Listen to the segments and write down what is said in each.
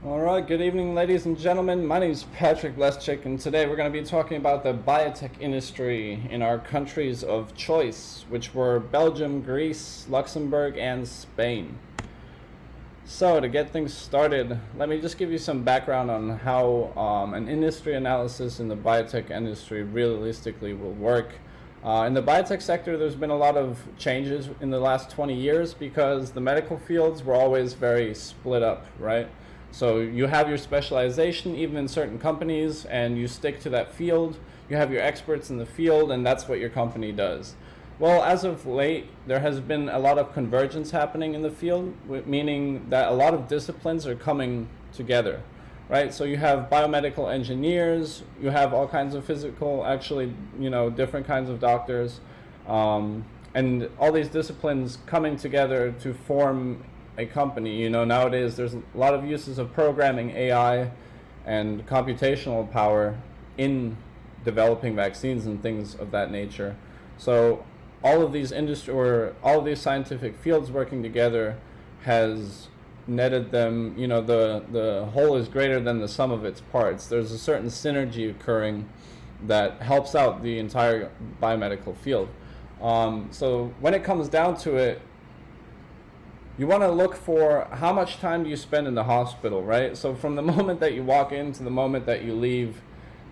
All right, good evening, ladies and gentlemen. My name is Patrick Leschik, and today we're going to be talking about the biotech industry in our countries of choice, which were Belgium, Greece, Luxembourg, and Spain. So, to get things started, let me just give you some background on how an industry analysis in the biotech industry realistically will work. In the biotech sector, there's been a lot of changes in the last 20 years because the medical fields were always very split up, right? So you have your specialization even in certain companies and you stick to that field. You have your experts in the field and that's what your company does. Well, as of late, there has been a lot of convergence happening in the field, meaning that a lot of disciplines are coming together, right? So you have biomedical engineers, you have all kinds of physical, different kinds of doctors, and all these disciplines coming together to form a company. Nowadays there's a lot of uses of programming, AI, and computational power in developing vaccines and things of that nature. So all of these scientific fields working together has netted them, the whole is greater than the sum of its parts. There's a certain synergy occurring that helps out the entire biomedical field. So when it comes down to it, you want to look for how much time do you spend in the hospital, right? So from the moment that you walk in to the moment that you leave,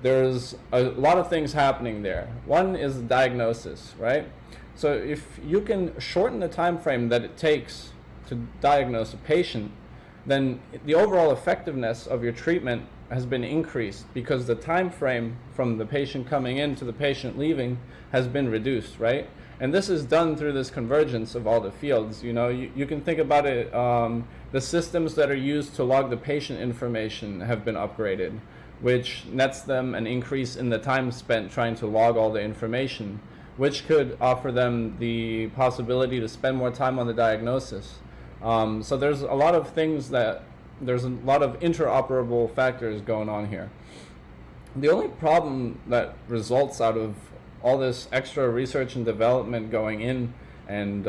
there's a lot of things happening there. One is the diagnosis, right? So if you can shorten the time frame that it takes to diagnose a patient, then the overall effectiveness of your treatment has been increased because the time frame from the patient coming in to the patient leaving has been reduced, right? And this is done through this convergence of all the fields. You can think about it, the systems that are used to log the patient information have been upgraded, which nets them an increase in the time spent trying to log all the information, which could offer them the possibility to spend more time on the diagnosis. So there's a lot of interoperable factors going on here. The only problem that results out of all this extra research and development going in, and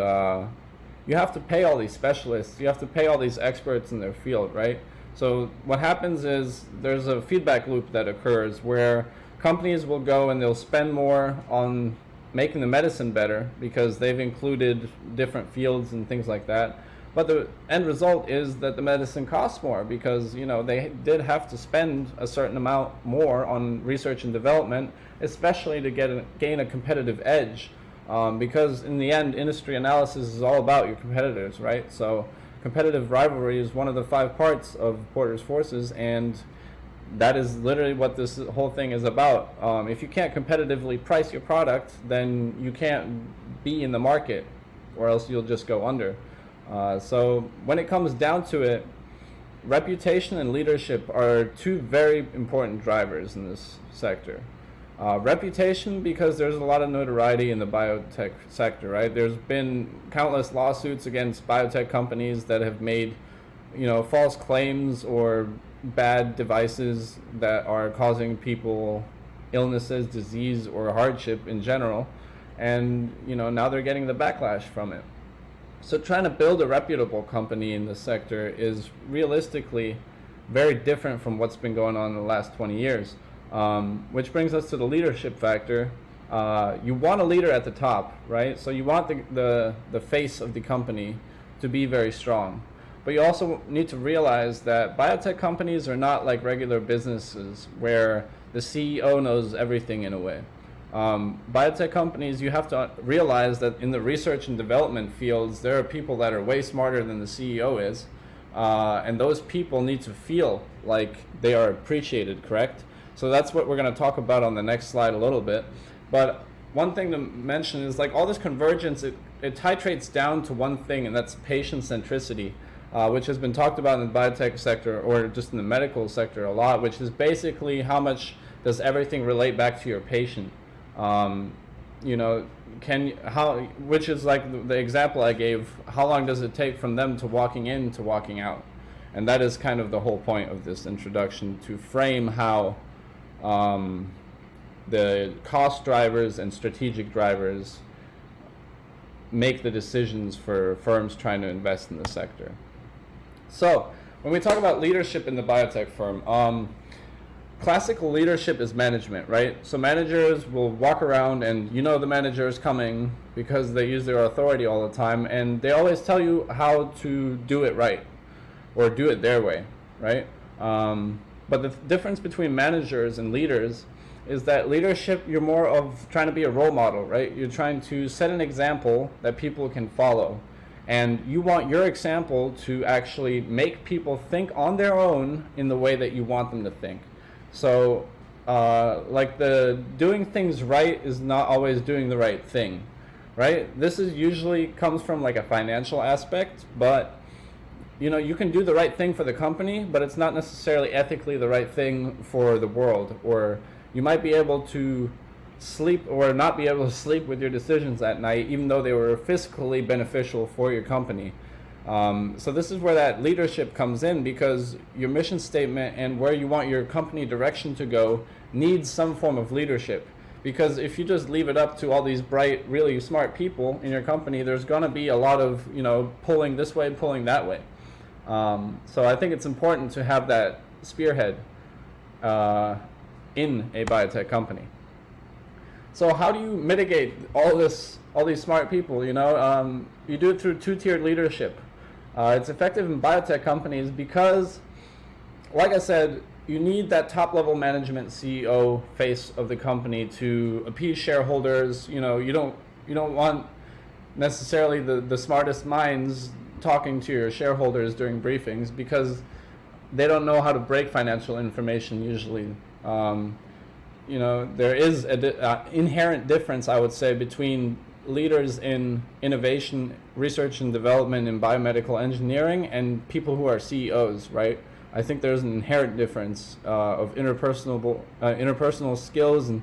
you have to pay all these specialists, you have to pay all these experts in their field, right? So what happens is there's a feedback loop that occurs where companies will go and they'll spend more on making the medicine better because they've included different fields and things like that. But the end result is that the medicine costs more because they did have to spend a certain amount more on research and development, especially to gain a competitive edge. Because in the end, industry analysis is all about your competitors, right? So competitive rivalry is one of the 5 parts of Porter's Forces, and that is literally what this whole thing is about. If you can't competitively price your product, then you can't be in the market, or else you'll just go under. So when it comes down to it, reputation and leadership are 2 very important drivers in this sector. Reputation, because there's a lot of notoriety in the biotech sector, right? There's been countless lawsuits against biotech companies that have made, false claims or bad devices that are causing people illnesses, disease, or hardship in general. And, now they're getting the backlash from it. So trying to build a reputable company in this sector is realistically very different from what's been going on in the last 20 years. Which brings us to the leadership factor. You want a leader at the top, right? So you want the face of the company to be very strong. But you also need to realize that biotech companies are not like regular businesses where the CEO knows everything in a way. Biotech companies, you have to realize that in the research and development fields, there are people that are way smarter than the CEO is. And those people need to feel like they are appreciated, correct? So that's what we're going to talk about on the next slide a little bit. But one thing to mention is like all this convergence, it titrates down to one thing, and that's patient centricity, which has been talked about in the biotech sector or just in the medical sector a lot, which is basically how much does everything relate back to your patient. Which is like the example I gave, how long does it take from them to walking in to walking out? And that is kind of the whole point of this introduction, to frame how the cost drivers and strategic drivers make the decisions for firms trying to invest in the sector. So when we talk about leadership in the biotech firm, classical leadership is management, right? So managers will walk around and you know the manager is coming because they use their authority all the time, and they always tell you how to do it right or do it their way, right? But the difference between managers and leaders is that leadership, you're more of trying to be a role model, right? You're trying to set an example that people can follow. And you want your example to actually make people think on their own in the way that you want them to think. So, like the doing things right is not always doing the right thing, right? This is usually comes from like a financial aspect, but you know, you can do the right thing for the company, but it's not necessarily ethically the right thing for the world. Or you might be able to sleep or not be able to sleep with your decisions at night, even though they were fiscally beneficial for your company. So this is where that leadership comes in, because your mission statement and where you want your company direction to go needs some form of leadership. Because if you just leave it up to all these bright, really smart people in your company, there's going to be a lot of, you know, pulling this way, pulling that way. So I think it's important to have that spearhead in a biotech company. So how do you mitigate all these smart people? You know, you do it through two-tiered leadership. It's effective in biotech companies because, like I said, you need that top-level management CEO face of the company to appease shareholders. You know, you don't want necessarily the smartest minds talking to your shareholders during briefings, because they don't know how to break financial information usually. You know, there is an inherent difference, I would say, between leaders in innovation, research and development in biomedical engineering and people who are CEOs, right? I think there's an inherent difference of interpersonal skills and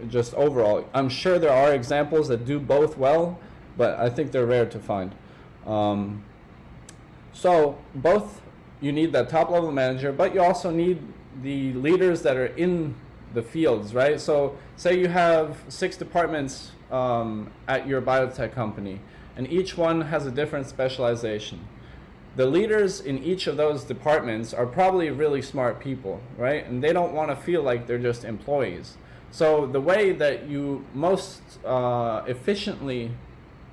just overall. I'm sure there are examples that do both well, but I think they're rare to find. So both, you need that top level manager, but you also need the leaders that are in the fields, right? So say you have 6 departments at your biotech company, and each one has a different specialization. The leaders in each of those departments are probably really smart people, right? And they don't want to feel like they're just employees. So the way that you most efficiently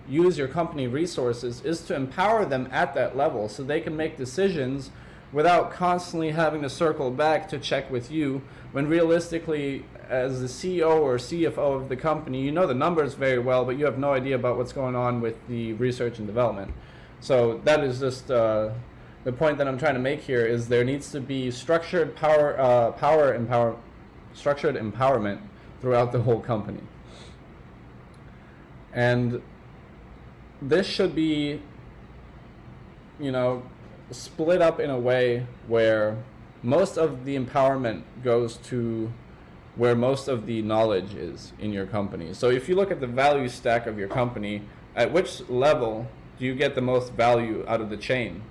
use your company resources is to empower them at that level so they can make decisions without constantly having to circle back to check with you, when realistically, as the CEO or CFO of the company, you know the numbers very well, but you have no idea about what's going on with the research and development. So that is just the point that I'm trying to make here, is there needs to be structured structured empowerment throughout the whole company. And this should be, you know, split up in a way where most of the empowerment goes to where most of the knowledge is in your company. So if you look at the value stack of your company, at which level do you get the most value out of the chain?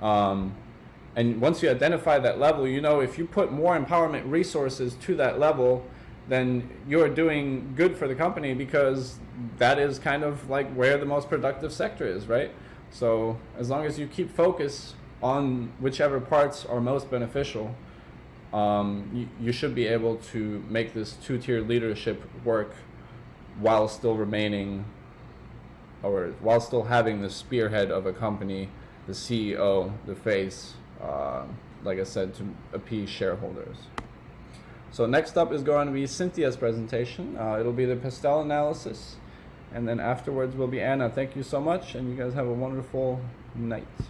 And once you identify that level, you know, if you put more empowerment resources to that level, then you're doing good for the company, because that is kind of like where the most productive sector is, right? So as long as you keep focus on whichever parts are most beneficial, you should be able to make this two-tiered leadership work while still remaining, or while still having the spearhead of a company, the CEO, the face, like I said, to appease shareholders. So next up is going to be Cynthia's presentation. It'll be the Pastel analysis, and then afterwards will be Anna. Thank you so much, and you guys have a wonderful night.